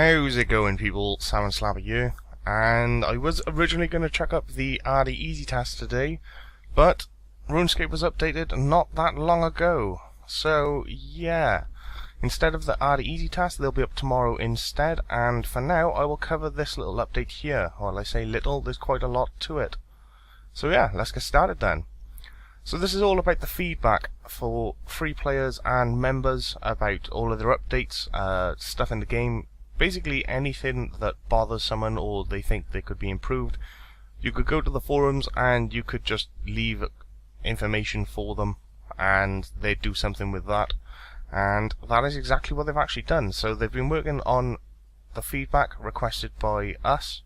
How's it going, people? Salmon Slabber here, and I was originally going to check up the RD Easy task today, but RuneScape was updated not that long ago, so yeah, instead of the RD Easy task, they'll be up tomorrow instead, and for now I will cover this little update here. Well, I say little, there's quite a lot to it. So yeah, let's get started then. So this is all about the feedback for free players and members about all of their updates, stuff in the game. Basically anything that bothers someone or they think they could be improved. You could go to the forums and you could just leave information for them and they'd do something with that. And that is exactly what they've actually done. So they've been working on the feedback requested by us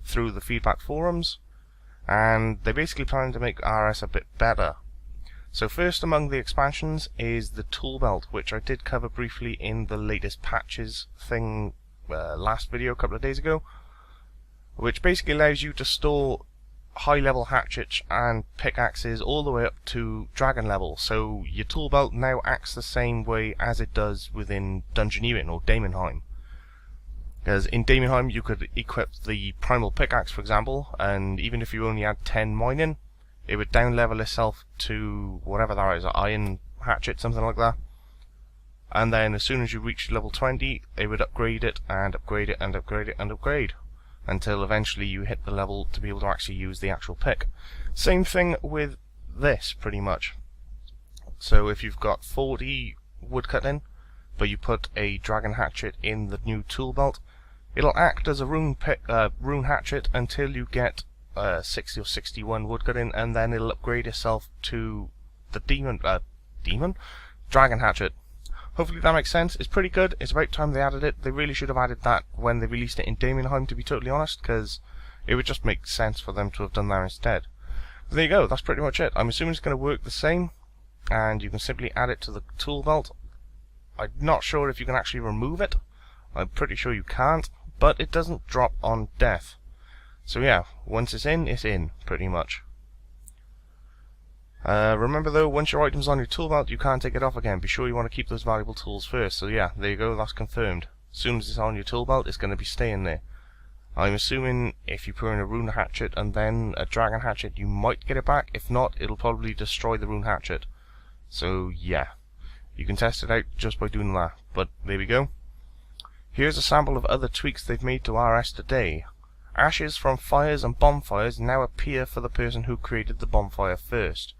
through the feedback forums, and they basically plan to make RS a bit better. So first among the expansions is the tool belt, which I did cover briefly in the latest patches thing last video a couple of days ago, which basically allows you to store high level hatchets and pickaxes all the way up to dragon level. So your tool belt now acts the same way as it does within Dungeoneering or Daemonheim. Because in Daemonheim you could equip the primal pickaxe, for example, and even if you only had 10 mining, it would down level itself to whatever that is, an iron hatchet, something like that. And then as soon as you reach level 20, they would upgrade it and upgrade it and upgrade it and upgrade, until eventually you hit the level to be able to actually use the actual pick. Same thing with this, pretty much. So if you've got 40 woodcutting, but you put a dragon hatchet in the new tool belt, it'll act as a rune hatchet until you get 60 or 61 woodcutting, and then it'll upgrade itself to the dragon hatchet. Hopefully that makes sense. It's pretty good. It's about time they added it. They really should have added that when they released it in Daemonheim, to be totally honest, because it would just make sense for them to have done that instead. But there you go. That's pretty much it. I'm assuming it's going to work the same, and you can simply add it to the tool belt. I'm not sure if you can actually remove it. I'm pretty sure you can't, but it doesn't drop on death. So yeah, once it's in, pretty much. Remember though, once your item's on your tool belt, you can't take it off again. Be sure you want to keep those valuable tools first. So yeah, there you go, that's confirmed. As soon as it's on your tool belt, it's going to be staying there. I'm assuming if you put in a rune hatchet and then a dragon hatchet, you might get it back. If not, it'll probably destroy the rune hatchet. So yeah, you can test it out just by doing that. But there we go. Here's a sample of other tweaks they've made to RS today. Ashes from fires and bonfires now appear for the person who created the bonfire first.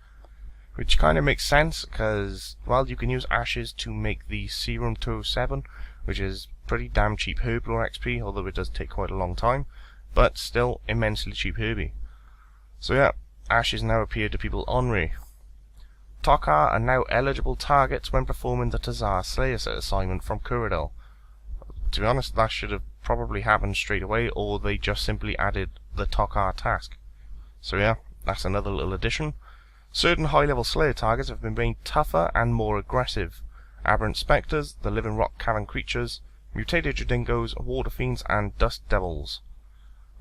Which kind of makes sense, because, well, you can use ashes to make the Serum 207, which is pretty damn cheap herblore XP, although it does take quite a long time, but still immensely cheap herby. So yeah, ashes now appear to people en route. Tokar are now eligible targets when performing the Tazar Slayer assignment from Kuradel. To be honest, that should have probably happened straight away, or they just simply added the Tokar task. So yeah, that's another little addition. Certain high-level Slayer targets have been made tougher and more aggressive. Aberrant Spectres, the Living Rock Cavern Creatures, Mutated Jadingos, Water Fiends, and Dust Devils.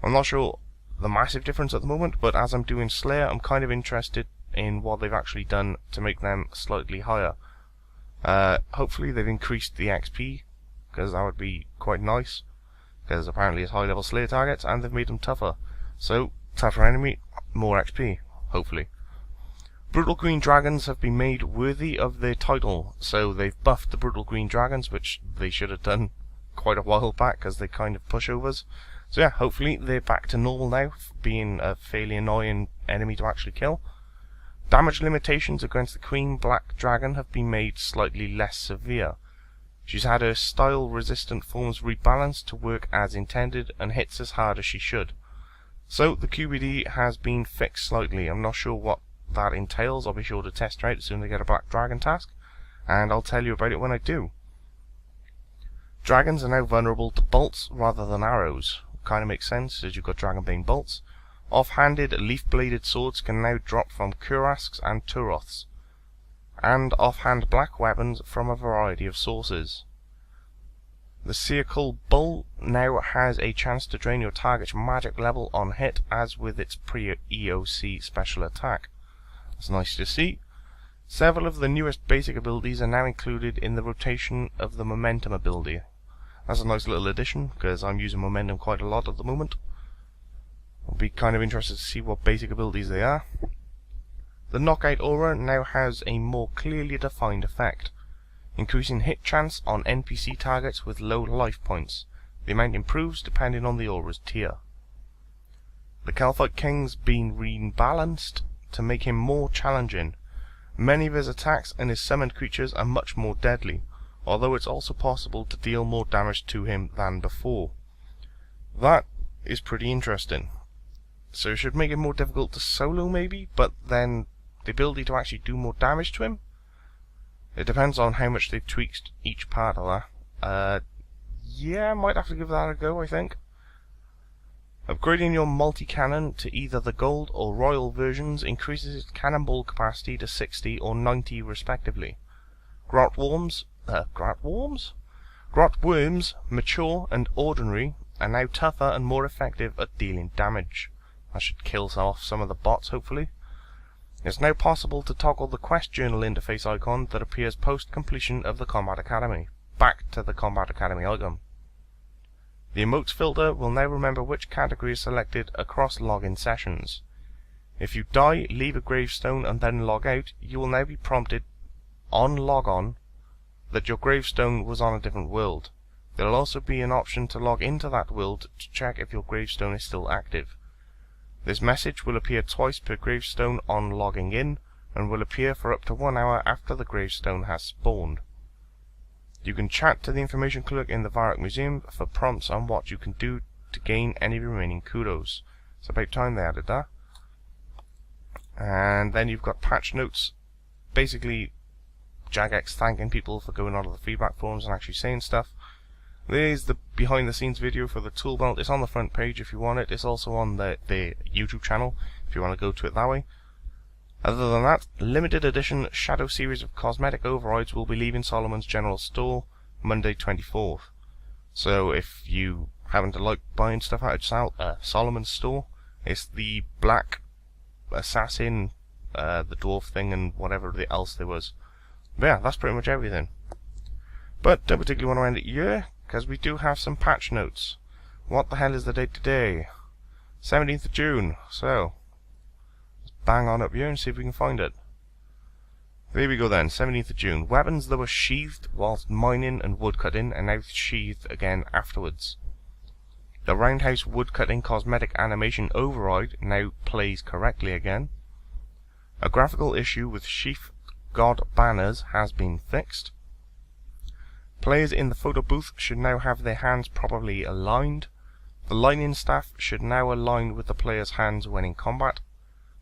I'm not sure the massive difference at the moment, but as I'm doing Slayer, I'm kind of interested in what they've actually done to make them slightly higher. Hopefully they've increased the XP, because that would be quite nice, because apparently it's high-level Slayer targets, and they've made them tougher. So, tougher enemy, more XP, hopefully. Brutal Green Dragons have been made worthy of their title, so they've buffed the Brutal Green Dragons, which they should have done quite a while back, because they're kind of pushovers. So yeah, hopefully they're back to normal now, being a fairly annoying enemy to actually kill. Damage limitations against the Queen Black Dragon have been made slightly less severe. She's had her style-resistant forms rebalanced to work as intended and hits as hard as she should. So the QBD has been fixed slightly. I'm not sure what that entails. I'll be sure to test her out as soon as I get a Black Dragon task, and I'll tell you about it when I do. Dragons are now vulnerable to bolts rather than arrows. Kind of makes sense, as you've got Dragonbane bolts. Off-handed, leaf-bladed swords can now drop from Kurasks and Turoths, and off-hand black weapons from a variety of sources. The Circle Bull now has a chance to drain your target's magic level on hit, as with its pre-EOC special attack. That's nice to see. Several of the newest basic abilities are now included in the rotation of the momentum ability. That's a nice little addition, because I'm using momentum quite a lot at the moment. I'll be kind of interested to see what basic abilities they are. The knockout aura now has a more clearly defined effect, increasing hit chance on NPC targets with low life points. The amount improves depending on the aura's tier. The Kalphite King's been rebalanced to make him more challenging. Many of his attacks and his summoned creatures are much more deadly, although it's also possible to deal more damage to him than before. That is pretty interesting. So it should make it more difficult to solo maybe, but then the ability to actually do more damage to him? It depends on how much they've tweaked each part of that. Yeah, I might have to give that a go, I think. Upgrading your multi-cannon to either the gold or royal versions increases its cannonball capacity to 60 or 90 respectively. Grot worms, mature and ordinary, are now tougher and more effective at dealing damage. That should kill off some of the bots, hopefully. It's now possible to toggle the quest journal interface icon that appears post-completion of the Combat Academy, back to the Combat Academy icon. The emotes filter will now remember which category is selected across login sessions. If you die, leave a gravestone and then log out, you will now be prompted on logon that your gravestone was on a different world. There will also be an option to log into that world to check if your gravestone is still active. This message will appear twice per gravestone on logging in, and will appear for up to 1 hour after the gravestone has spawned. You can chat to the information clerk in the Varrock Museum for prompts on what you can do to gain any remaining kudos. It's about time they added that. And then you've got patch notes, basically Jagex thanking people for going onto the feedback forums and actually saying stuff. There's the behind the scenes video for the tool belt. It's on the front page if you want it. It's also on the YouTube channel if you want to go to it that way. Other than that, limited edition Shadow series of cosmetic overrides will be leaving Solomon's General Store Monday 24th. So if you happen to like buying stuff out of Solomon's Store, it's the black assassin, the dwarf thing, and whatever else there was. But yeah, that's pretty much everything. But don't particularly want to end it here, because we do have some patch notes. What the hell is the date today? 17th of June, so let's bang on up here and see if we can find it. There we go then, 17th of June. Weapons that were sheathed whilst mining and woodcutting are now sheathed again afterwards. The Roundhouse woodcutting cosmetic animation override now plays correctly again. A graphical issue with sheath god banners has been fixed. Players in the photo booth should now have their hands properly aligned. The lining staff should now align with the player's hands when in combat.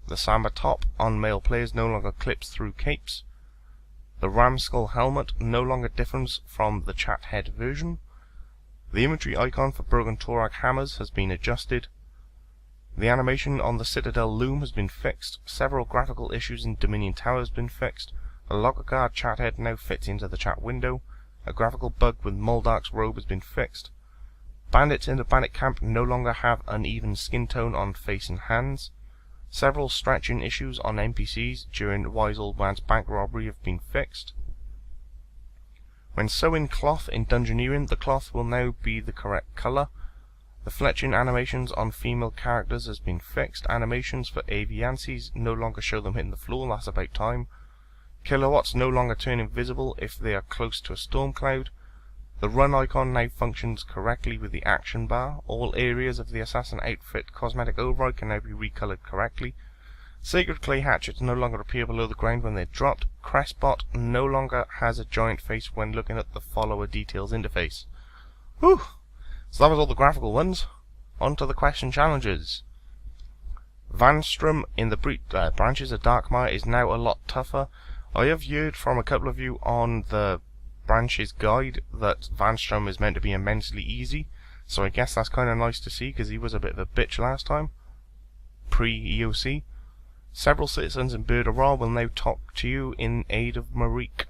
The Samba top on male players no longer clips through capes. The ram skull helmet no longer differs from the chat head version. The inventory icon for Broken Torag hammers has been adjusted. The animation on the Citadel loom has been fixed. Several graphical issues in Dominion Tower has been fixed. The Logger Guard chat head now fits into the chat window. A graphical bug with Moldark's robe has been fixed. Bandits in the bandit camp no longer have uneven skin tone on face and hands. Several stretching issues on NPCs during the Wise Old Man's bank robbery have been fixed. When sewing cloth in Dungeoneering, the cloth will now be the correct colour. The fletching animations on female characters has been fixed. Animations for Aviancies no longer show them hitting the floor, that's about time. Kilowatts no longer turn invisible if they are close to a storm cloud. The run icon now functions correctly with the action bar. All areas of the assassin outfit cosmetic override can now be recolored correctly. Sacred clay hatchets no longer appear below the ground when they're dropped. Crestbot no longer has a giant face when looking at the follower details interface. Whew! So that was all the graphical ones. On to the question challenges. Vanstrom in the branches of Darkmire is now a lot tougher. I have heard from a couple of you on the branches guide that Vanstrom is meant to be immensely easy, so I guess that's kind of nice to see because he was a bit of a bitch last time, pre-EOC. Several citizens in Burdara will now talk to you in aid of Marique.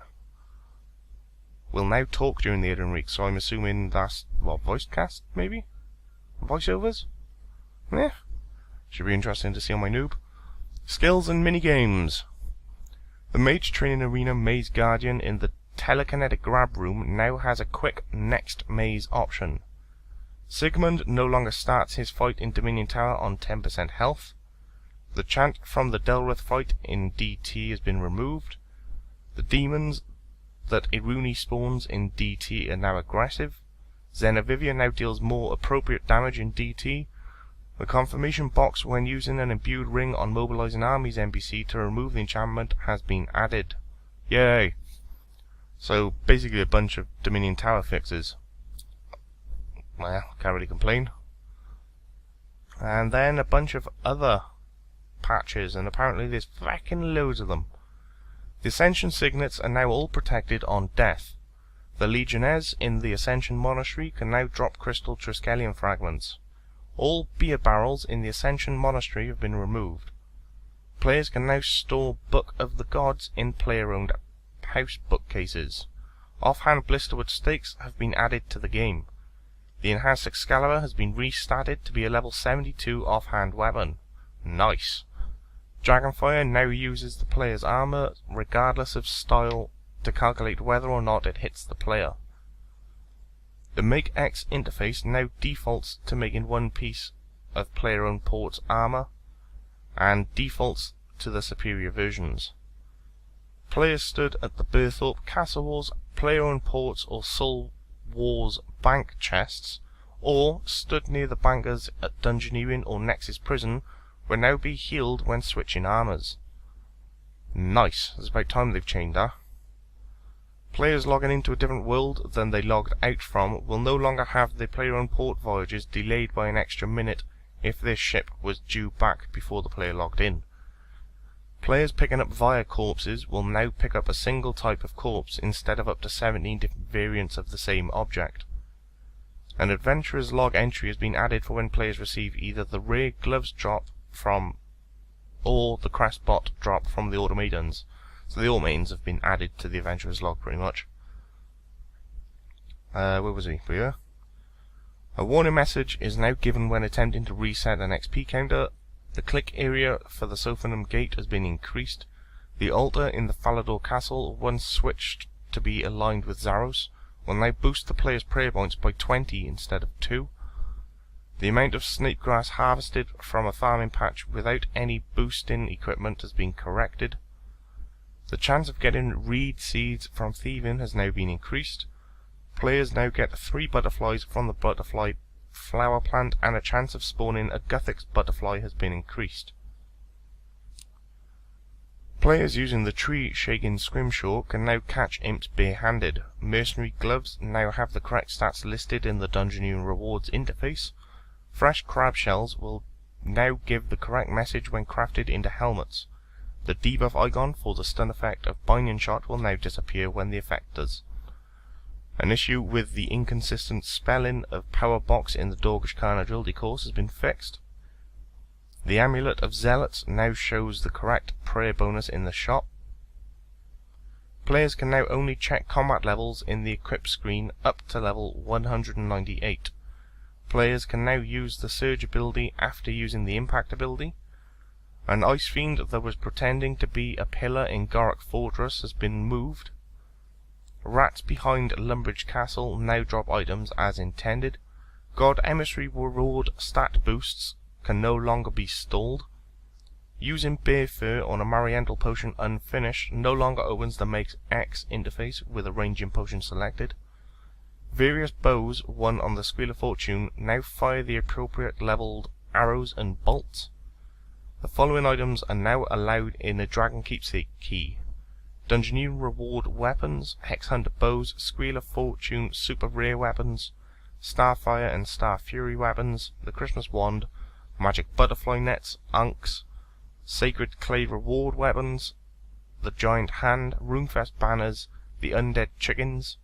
Will now talk during the aid of Marique, so I'm assuming that's, what, voice cast, maybe? Voiceovers? Yeah. Should be interesting to see on my noob. Skills and minigames. The Mage Training Arena Maze Guardian in the telekinetic grab room now has a quick next maze option. Sigmund no longer starts his fight in Dominion Tower on 10% health. The chant from the Delrith fight in DT has been removed. The demons that Iruni spawns in DT are now aggressive. Xenavivia now deals more appropriate damage in DT. The confirmation box when using an imbued ring on mobilizing armies NPC to remove the enchantment has been added. Yay! So basically a bunch of Dominion Tower fixes. Well, can't really complain. And then a bunch of other patches, and apparently there's fucking loads of them. The Ascension Signets are now all protected on death. The Legionnaires in the Ascension Monastery can now drop crystal Triskelion fragments. All beer barrels in the Ascension Monastery have been removed. Players can now store Book of the Gods in player-owned house bookcases. Offhand Blisterwood stakes have been added to the game. The Enhanced Excalibur has been restatted to be a level 72 offhand weapon. Nice. Dragonfire now uses the player's armor, regardless of style, to calculate whether or not it hits the player. The Make X interface now defaults to making one piece of player-owned port's armor, and defaults to the superior versions. Players stood at the Berthorpe Castle Wars, player-owned ports or Soul Wars bank chests, or stood near the bankers at Dungeoneering or Nexus Prison, will now be healed when switching armors. Nice, it's about time they've changed that. Players logging into a different world than they logged out from will no longer have their player-owned port voyages delayed by an extra minute if their ship was due back before the player logged in. Players picking up via corpses will now pick up a single type of corpse instead of up to 17 different variants of the same object. An adventurer's log entry has been added for when players receive either the rare gloves drop from or the crest bot drop from the automatons. So the automatons have been added to the adventurer's log pretty much. Where was he? Here. A warning message is now given when attempting to reset an XP counter. The click area for the Sophanum Gate has been increased. The altar in the Falador Castle, once switched to be aligned with Zaros, will now boost the player's prayer points by 20 instead of 2. The amount of snapegrass harvested from a farming patch without any boosting equipment has been corrected. The chance of getting reed seeds from thieving has now been increased. Players now get 3 butterflies from the butterfly flower plant, and a chance of spawning a Guthix butterfly has been increased. Players using the tree-shaking scrimshaw can now catch imps barehanded. Mercenary gloves now have the correct stats listed in the Dungeoneering Rewards interface. Fresh crab shells will now give the correct message when crafted into helmets. The debuff icon for the stun effect of Binding Shot will now disappear when the effect does. An issue with the inconsistent spelling of Power Box in the Dorgish Carnagildi course has been fixed. The Amulet of Zealots now shows the correct prayer bonus in the shop. Players can now only check combat levels in the equip screen up to level 198. Players can now use the Surge ability after using the Impact ability. An Ice Fiend that was pretending to be a pillar in Gorak Fortress has been moved. Rats behind Lumbridge Castle now drop items as intended. God Emissary Reward stat boosts can no longer be stalled. Using Bear Fur on a Mariental Potion unfinished no longer opens the Make X interface with a ranging potion selected. Various bows won on the Squeal of Fortune now fire the appropriate leveled arrows and bolts. The following items are now allowed in a Dragon Keepsake key: Dungeoneering Reward weapons, Hex Hunter bows, Squeal of Fortune super rare weapons, Starfire and Star Fury weapons, the Christmas wand, Magic butterfly nets, Unks, Sacred clay reward weapons, the Giant hand, Runefest banners, the Undead chickens,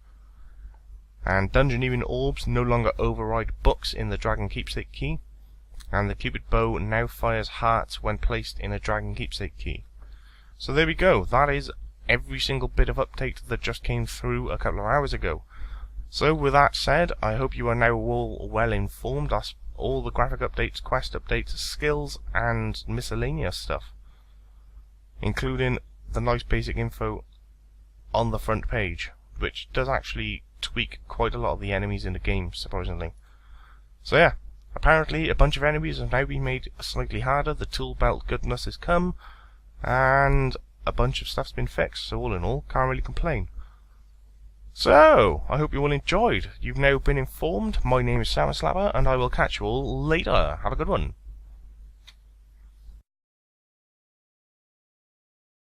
and Dungeoneering orbs no longer override books in the Dragon Keepsake key. And the Cupid bow now fires hearts when placed in a Dragon Keepsake key. So there we go. That is every single bit of update that just came through a couple of hours ago. So with that said, I hope you are now all well informed. That's all the graphic updates, quest updates, skills, and miscellaneous stuff, including the nice basic info on the front page. which does actually tweak quite a lot of the enemies in the game, surprisingly. So yeah, apparently a bunch of enemies have now been made slightly harder, the tool belt goodness has come, and a bunch of stuff's been fixed, so all in all, can't really complain. So, I hope you all enjoyed. You've now been informed. My name is Sam Slapper, and I will catch you all later. Have a good one.